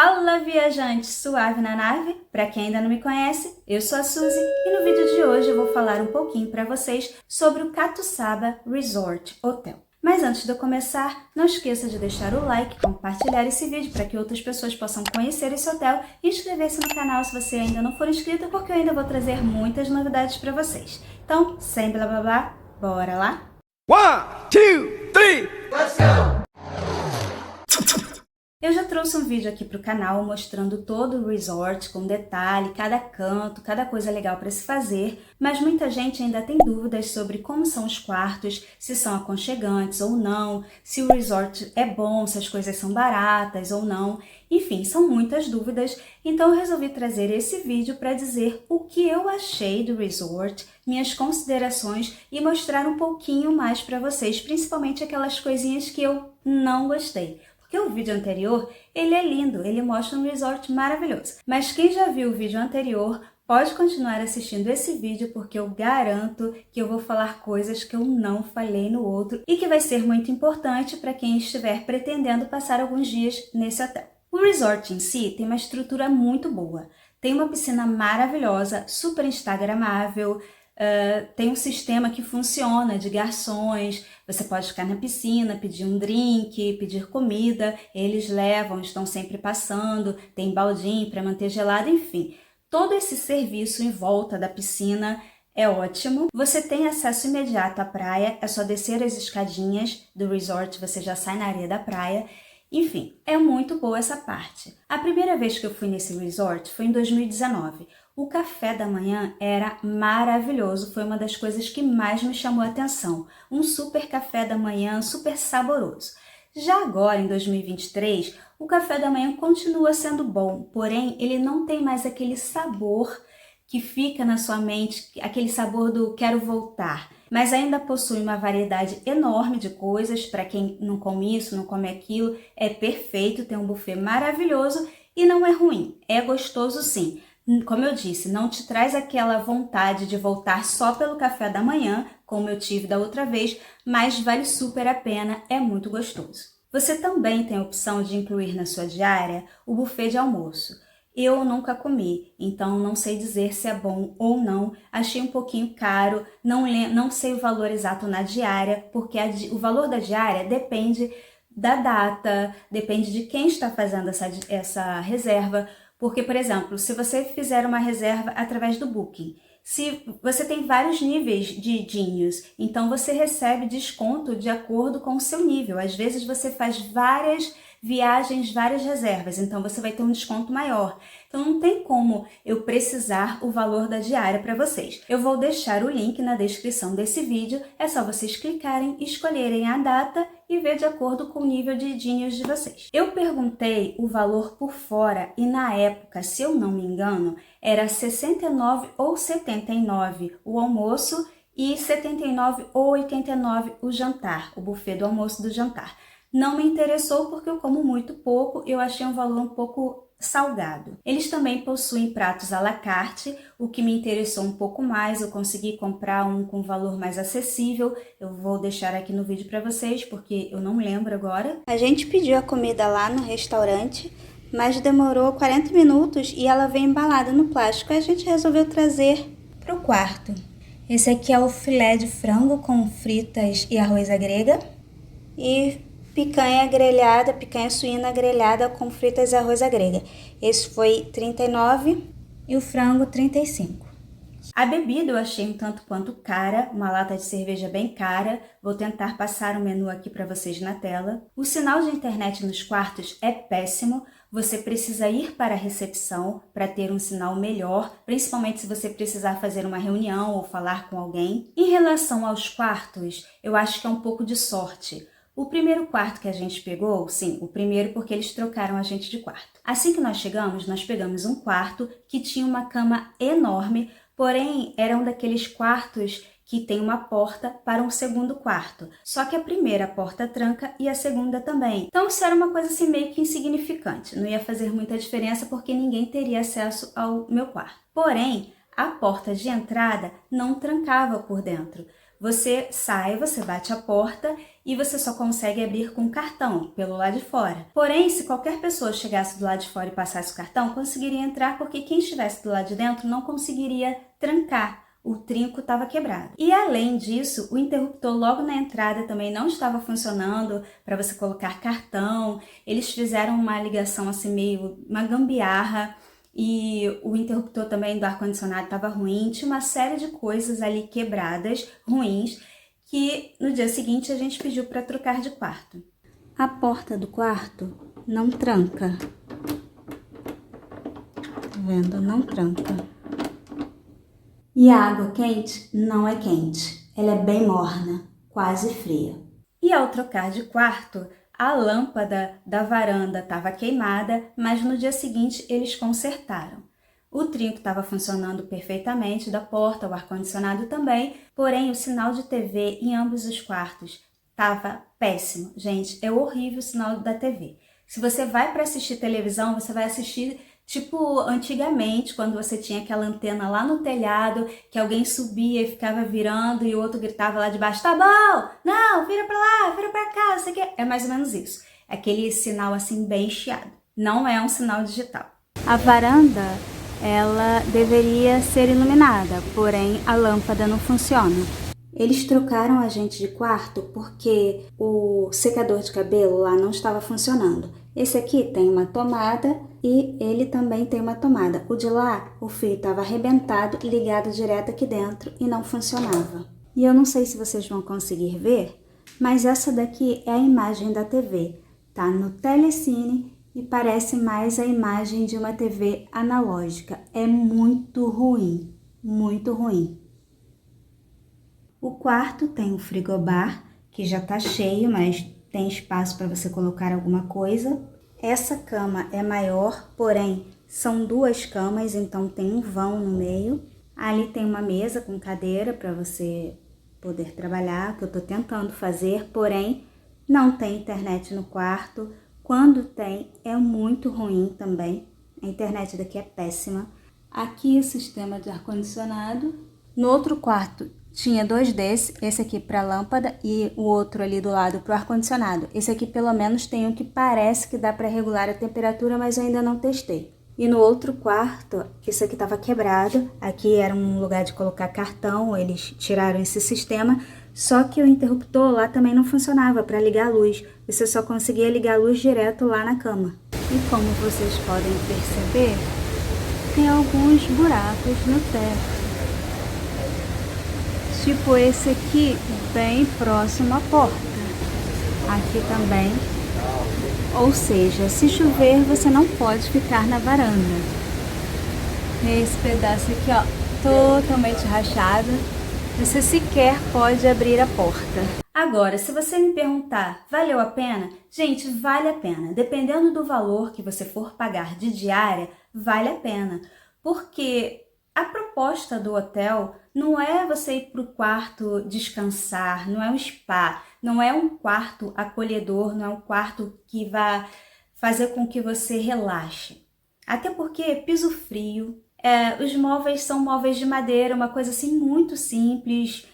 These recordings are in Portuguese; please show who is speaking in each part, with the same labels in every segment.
Speaker 1: Fala, viajante suave na nave! Para quem ainda não me conhece, eu sou a Suzy e no vídeo de hoje eu vou falar um pouquinho para vocês sobre o Catuçaba Resort Hotel. Mas antes de eu começar, não esqueça de deixar o like, compartilhar esse vídeo para que outras pessoas possam conhecer esse hotel e inscrever-se no canal se você ainda não for inscrito, porque eu ainda vou trazer muitas novidades para vocês. Então, sem blá blá blá, bora lá?
Speaker 2: 1, 2, 3, let's go!
Speaker 1: Eu já trouxe um vídeo aqui para o canal mostrando todo o resort com detalhe, cada canto, cada coisa legal para se fazer, mas muita gente ainda tem dúvidas sobre como são os quartos, se são aconchegantes ou não, se o resort é bom, se as coisas são baratas ou não, enfim, são muitas dúvidas, então eu resolvi trazer esse vídeo para dizer o que eu achei do resort, minhas considerações e mostrar um pouquinho mais para vocês, principalmente aquelas coisinhas que eu não gostei. Porque o vídeo anterior, ele é lindo, ele mostra um resort maravilhoso. Mas quem já viu o vídeo anterior, pode continuar assistindo esse vídeo, porque eu garanto que eu vou falar coisas que eu não falei no outro e que vai ser muito importante para quem estiver pretendendo passar alguns dias nesse hotel. O resort em si tem uma estrutura muito boa. Tem uma piscina maravilhosa, super instagramável, tem um sistema que funciona de garçons, você pode ficar na piscina, pedir um drink, pedir comida, eles levam, estão sempre passando, tem baldinho para manter gelado, enfim. Todo esse serviço em volta da piscina é ótimo. Você tem acesso imediato à praia, é só descer as escadinhas do resort, você já sai na areia da praia. Enfim, é muito boa essa parte. A primeira vez que eu fui nesse resort foi em 2019. O café da manhã era maravilhoso, foi uma das coisas que mais me chamou a atenção. Um super café da manhã, super saboroso. Já agora, em 2023, o café da manhã continua sendo bom, porém ele não tem mais aquele sabor que fica na sua mente, aquele sabor do quero voltar. Mas ainda possui uma variedade enorme de coisas, para quem não come isso, não come aquilo, é perfeito, tem um buffet maravilhoso e não é ruim, é gostoso sim. Como eu disse, não te traz aquela vontade de voltar só pelo café da manhã, como eu tive da outra vez, mas vale super a pena, é muito gostoso. Você também tem a opção de incluir na sua diária o buffet de almoço. Eu nunca comi, então não sei dizer se é bom ou não, achei um pouquinho caro, não sei o valor exato na diária, porque o valor da diária depende da data, depende de quem está fazendo essa reserva, porque, por exemplo, se você fizer uma reserva através do Booking, se você tem vários níveis de Genius, então você recebe desconto de acordo com o seu nível. Às vezes você faz várias viagens, várias reservas, então você vai ter um desconto maior. Então não tem como eu precisar o valor da diária para vocês. Eu vou deixar o link na descrição desse vídeo, é só vocês clicarem, escolherem a data e ver de acordo com o nível de Genius de vocês. Eu perguntei o valor por fora e na época, se eu não me engano, era 69 ou 79 o almoço e 79 ou 89 o jantar, o buffet do almoço e do jantar. Não me interessou porque eu como muito pouco, eu achei um valor um pouco salgado. Eles também possuem pratos à la carte, o que me interessou um pouco mais, eu consegui comprar um com valor mais acessível, eu vou deixar aqui no vídeo para vocês porque eu não lembro agora. A gente pediu a comida lá no restaurante, mas demorou 40 minutos e ela veio embalada no plástico, a gente resolveu trazer para o quarto. Esse aqui é o filé de frango com fritas e arroz à grega e picanha grelhada, picanha suína grelhada com fritas e arroz à grega. Esse foi 39 e o frango 35. A bebida eu achei um tanto quanto cara, uma lata de cerveja bem cara. Vou tentar passar o menu aqui para vocês na tela. O sinal de internet nos quartos é péssimo. Você precisa ir para a recepção para ter um sinal melhor, principalmente se você precisar fazer uma reunião ou falar com alguém. Em relação aos quartos, eu acho que é um pouco de sorte. O primeiro quarto que a gente pegou, sim, o primeiro porque eles trocaram a gente de quarto. Assim que nós chegamos, nós pegamos um quarto que tinha uma cama enorme, porém era um daqueles quartos que tem uma porta para um segundo quarto. Só que a primeira porta tranca e a segunda também. Então isso era uma coisa assim meio que insignificante. Não ia fazer muita diferença porque ninguém teria acesso ao meu quarto. Porém, a porta de entrada não trancava por dentro. você sai, você bate a porta e você só consegue abrir com cartão, pelo lado de fora. Porém, se qualquer pessoa chegasse do lado de fora e passasse o cartão, conseguiria entrar, porque quem estivesse do lado de dentro não conseguiria trancar. O trinco estava quebrado. E além disso, o interruptor logo na entrada também não estava funcionando para você colocar cartão. Eles fizeram uma ligação assim meio uma gambiarra e o interruptor também do ar-condicionado estava ruim. Tinha uma série de coisas ali quebradas, ruins, que no dia seguinte a gente pediu para trocar de quarto. A porta do quarto não tranca. Tá vendo? Não tranca. E a água quente não é quente, ela é bem morna, quase fria. E ao trocar de quarto, a lâmpada da varanda estava queimada, mas no dia seguinte eles consertaram. O trinco estava funcionando perfeitamente da porta, o ar-condicionado também, porém o sinal de TV em ambos os quartos estava péssimo. Gente, é horrível o sinal da TV. Se você vai para assistir televisão, você vai assistir tipo antigamente, quando você tinha aquela antena lá no telhado, que alguém subia e ficava virando e o outro gritava lá de baixo, tá bom, não, vira pra lá, vira pra cá, você quer? É mais ou menos isso. Aquele sinal assim bem chiado. Não é um sinal digital. A varanda, ela deveria ser iluminada, porém a lâmpada não funciona. Eles trocaram a gente de quarto porque o secador de cabelo lá não estava funcionando. Esse aqui tem uma tomada e ele também tem uma tomada. O de lá, o fio estava arrebentado, ligado direto aqui dentro e não funcionava. E eu não sei se vocês vão conseguir ver, mas essa daqui é a imagem da TV. Tá no Telecine e parece mais a imagem de uma TV analógica. É muito ruim, muito ruim. O quarto tem um frigobar, que já tá cheio, mas tem espaço para você colocar alguma coisa. Essa cama é maior, porém são duas camas, então tem um vão no meio. Ali tem uma mesa com cadeira para você poder trabalhar, que eu tô tentando fazer, porém não tem internet no quarto. Quando tem, é muito ruim também. A internet daqui é péssima. Aqui o sistema de ar-condicionado. No outro quarto tinha dois desses, esse aqui para lâmpada e o outro ali do lado para o ar-condicionado. Esse aqui pelo menos tem um que parece que dá para regular a temperatura, mas eu ainda não testei. E no outro quarto, isso aqui estava quebrado, aqui era um lugar de colocar cartão, eles tiraram esse sistema, só que o interruptor lá também não funcionava para ligar a luz, você só conseguia ligar a luz direto lá na cama. E como vocês podem perceber, tem alguns buracos no teto. Tipo esse aqui, bem próximo à porta. Aqui também. Ou seja, se chover, você não pode ficar na varanda. Esse pedaço aqui, ó, totalmente rachado. Você sequer pode abrir a porta. Agora, se você me perguntar, valeu a pena? Gente, vale a pena. Dependendo do valor que você for pagar de diária, vale a pena. Porque a proposta do hotel não é você ir para o quarto descansar, não é um spa, não é um quarto acolhedor, não é um quarto que vai fazer com que você relaxe. Até porque piso frio, os móveis são móveis de madeira, uma coisa assim muito simples,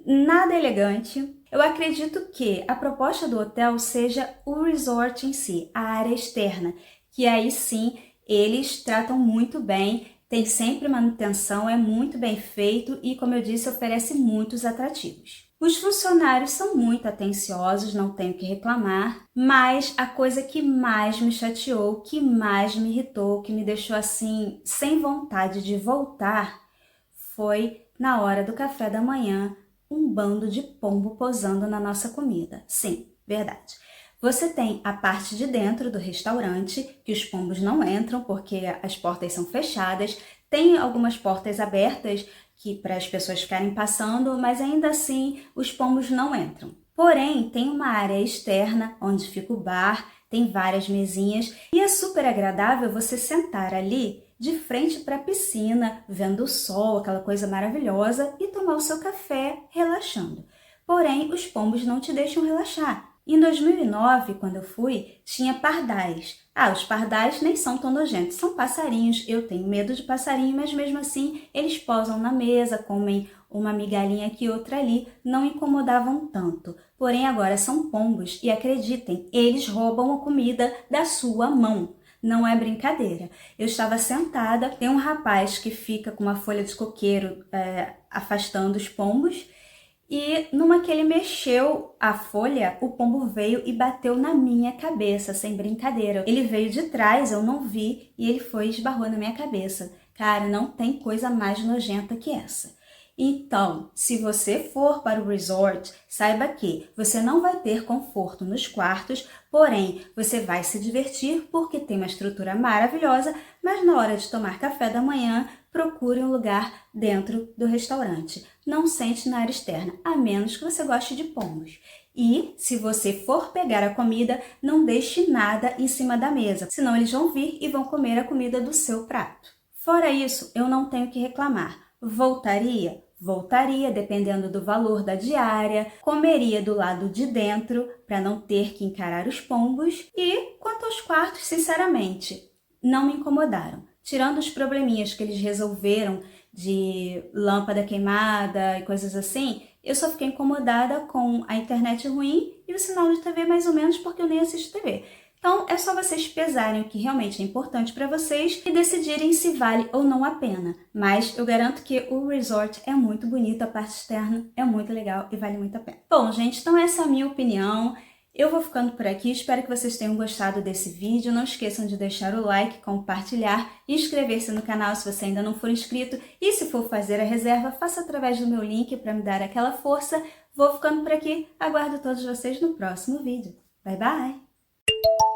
Speaker 1: nada elegante. Eu acredito que a proposta do hotel seja o resort em si, a área externa, que aí sim eles tratam muito bem, tem sempre manutenção, é muito bem feito e, como eu disse, oferece muitos atrativos. Os funcionários são muito atenciosos, não tenho o que reclamar, mas a coisa que mais me chateou, que mais me irritou, que me deixou assim sem vontade de voltar, foi na hora do café da manhã, um bando de pombo posando na nossa comida. Sim, verdade. Você tem a parte de dentro do restaurante, que os pombos não entram porque as portas são fechadas. Tem algumas portas abertas que para as pessoas ficarem passando, mas ainda assim os pombos não entram. Porém, tem uma área externa onde fica o bar, tem várias mesinhas e é super agradável você sentar ali de frente para a piscina, vendo o sol, aquela coisa maravilhosa, e tomar o seu café relaxando. Porém, os pombos não te deixam relaxar. Em 2009, quando eu fui, tinha pardais. Os pardais nem são tão nojentos, são passarinhos. Eu tenho medo de passarinho, mas mesmo assim eles posam na mesa, comem uma migalhinha aqui e outra ali, não incomodavam tanto. Porém, agora são pombos e acreditem, eles roubam a comida da sua mão. Não é brincadeira. Eu estava sentada, tem um rapaz que fica com uma folha de coqueiro afastando os pombos, e numa que ele mexeu a folha, o pombo veio e bateu na minha cabeça, sem brincadeira. Ele veio de trás, eu não vi, e ele foi e esbarrou na minha cabeça. Cara, não tem coisa mais nojenta que essa. Então, se você for para o resort, saiba que você não vai ter conforto nos quartos, porém, você vai se divertir porque tem uma estrutura maravilhosa, mas na hora de tomar café da manhã, procure um lugar dentro do restaurante. Não sente na área externa, a menos que você goste de pombos. E, se você for pegar a comida, não deixe nada em cima da mesa, senão eles vão vir e vão comer a comida do seu prato. Fora isso, eu não tenho que reclamar. Voltaria? Voltaria, dependendo do valor da diária, comeria do lado de dentro para não ter que encarar os pombos e, quanto aos quartos, sinceramente, não me incomodaram. Tirando os probleminhas que eles resolveram de lâmpada queimada e coisas assim, eu só fiquei incomodada com a internet ruim e o sinal de TV mais ou menos porque eu nem assisto TV. Então, é só vocês pesarem o que realmente é importante para vocês e decidirem se vale ou não a pena. Mas eu garanto que o resort é muito bonito, a parte externa é muito legal e vale muito a pena. Bom, gente, então essa é a minha opinião. Eu vou ficando por aqui, espero que vocês tenham gostado desse vídeo. Não esqueçam de deixar o like, compartilhar, inscrever-se no canal se você ainda não for inscrito. E se for fazer a reserva, faça através do meu link para me dar aquela força. Vou ficando por aqui, aguardo todos vocês no próximo vídeo. Bye, bye!